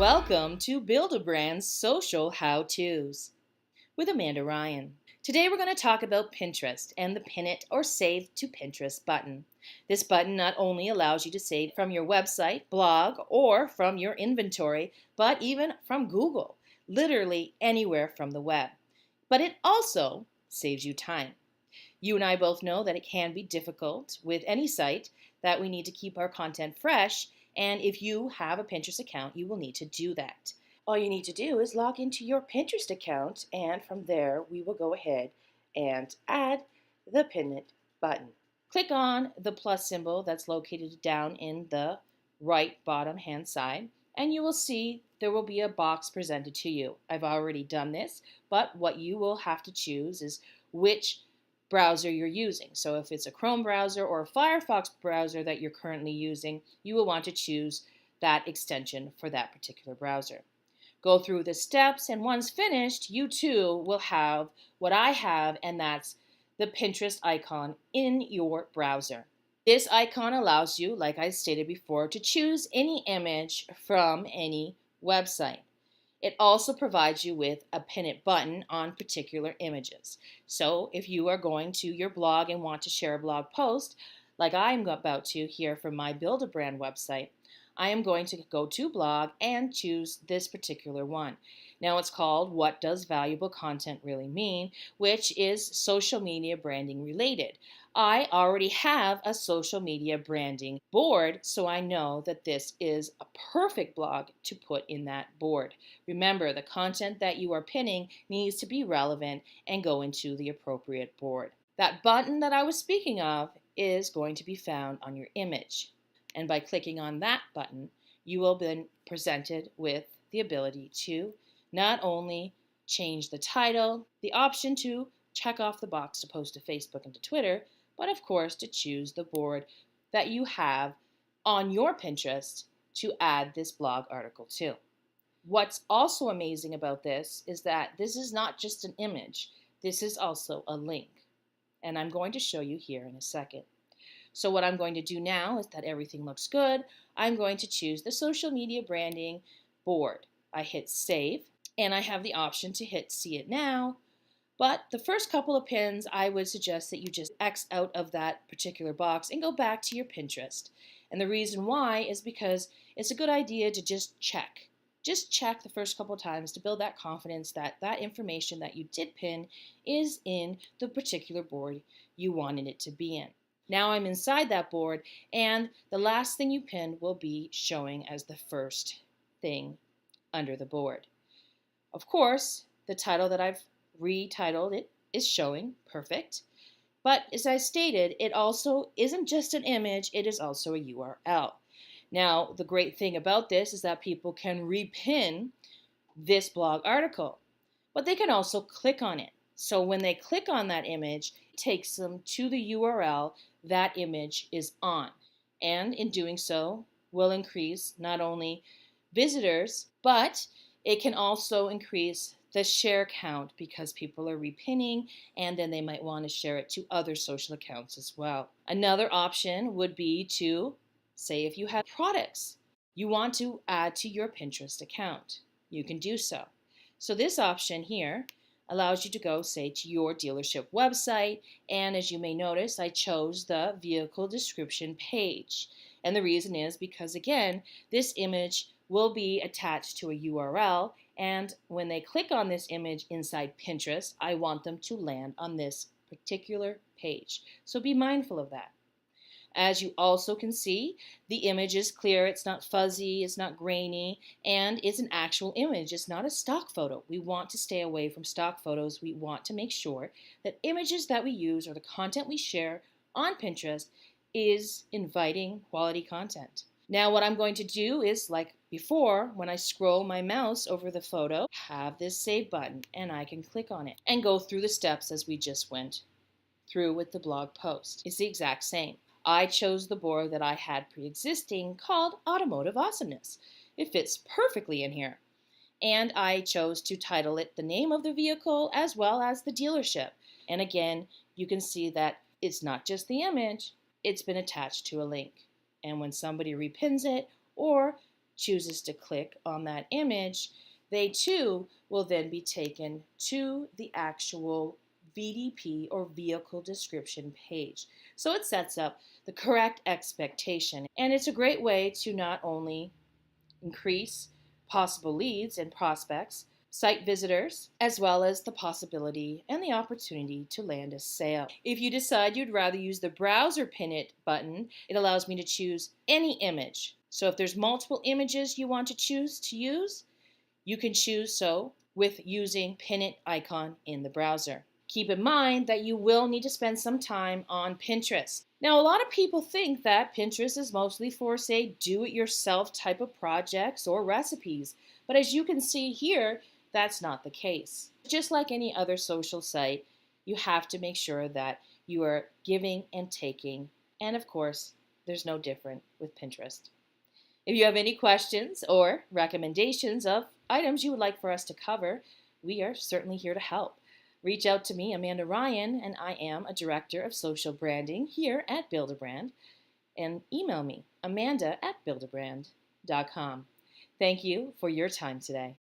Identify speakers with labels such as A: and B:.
A: Welcome to Build-A-Brand's Social How-Tos with Amanda Ryan. Today we're going to talk about Pinterest and the Pin It or Save to Pinterest button. This button not only allows you to save from your website, blog, or from your inventory, but even from Google, literally anywhere from the web. But it also saves you time. You and I both know that it can be difficult with any site that we need to keep our content fresh, and if you have a Pinterest account, you will need to do that. All you need to do is log into your Pinterest account, and from there we will go ahead and add the Pin It button. Click on the plus symbol that's located down in the right bottom hand side, and you will see there will be a box presented to you. I've already done this, but what you will have to choose is which browser you're using. So if it's a Chrome browser or a Firefox browser that you're currently using, you will want to choose that extension for that particular browser. Go through the steps, and once finished, you too will have what I have, and that's the Pinterest icon in your browser. This icon allows you, like I stated before, to choose any image from any website. It also provides you with a Pin It button on particular images. So if you are going to your blog and want to share a blog post, like I'm about to here from my Build-A-Brand website, I am going to go to blog and choose this particular one. Now it's called What Does Valuable Content Really Mean, which is social media branding related. I already have a social media branding board, so I know that this is a perfect blog to put in that board. Remember, the content that you are pinning needs to be relevant and go into the appropriate board. That button that I was speaking of is going to be found on your image. And by clicking on that button, you will be presented with the ability to not only change the title, the option to check off the box to post to Facebook and to Twitter, but of course to choose the board that you have on your Pinterest to add this blog article to. What's also amazing about this is that this is not just an image, this is also a link. And I'm going to show you here in a second. So what I'm going to do now is that everything looks good. I'm going to choose the social media branding board. I hit save, and I have the option to hit see it now. But the first couple of pins, I would suggest that you just X out of that particular box and go back to your Pinterest. And the reason why is because it's a good idea to just check. Just check the first couple of times to build that confidence that that information that you did pin is in the particular board you wanted it to be in. Now I'm inside that board, and the last thing you pinned will be showing as the first thing under the board. Of course, the title that I've retitled it is showing, perfect. But as I stated, it also isn't just an image, it is also a URL. Now, the great thing about this is that people can repin this blog article, but they can also click on it. So when they click on that image, it takes them to the URL that image is on. And in doing so, will increase not only visitors, but it can also increase the share count because people are repinning, and then they might want to share it to other social accounts as well. Another option would be to, say if you have products you want to add to your Pinterest account, you can do so. So this option here allows you to go, say, to your dealership website, and as you may notice, I chose the vehicle description page. And the reason is because, again, this image will be attached to a URL, and when they click on this image inside Pinterest, I want them to land on this particular page. So be mindful of that. As you also can see, the image is clear, it's not fuzzy, it's not grainy, and it's an actual image. It's not a stock photo. We want to stay away from stock photos. We want to make sure that images that we use or the content we share on Pinterest is inviting quality content. Now what I'm going to do is, like before, when I scroll my mouse over the photo, have this save button, and I can click on it and go through the steps as we just went through with the blog post. It's the exact same. I chose the board that I had pre-existing called Automotive Awesomeness. It fits perfectly in here. And I chose to title it the name of the vehicle as well as the dealership. And again, you can see that it's not just the image, it's been attached to a link. And when somebody repins it or chooses to click on that image, they too will then be taken to the actual VDP or vehicle description page. So it sets up the correct expectation, and it's a great way to not only increase possible leads and prospects, site visitors, as well as the possibility and the opportunity to land a sale. If you decide you'd rather use the browser pin it button, it allows me to choose any image. So if there's multiple images you want to choose to use, you can choose so with using pin it icon in the browser. Keep in mind that you will need to spend some time on Pinterest. Now, a lot of people think that Pinterest is mostly for, say, do-it-yourself type of projects or recipes. But as you can see here, that's not the case. Just like any other social site, you have to make sure that you are giving and taking. And of course, there's no different with Pinterest. If you have any questions or recommendations of items you would like for us to cover, we are certainly here to help. Reach out to me, Amanda Ryan, and I am a Director of Social Branding here at Build-A-Brand, and email me, amanda@buildabrand.com. Thank you for your time today.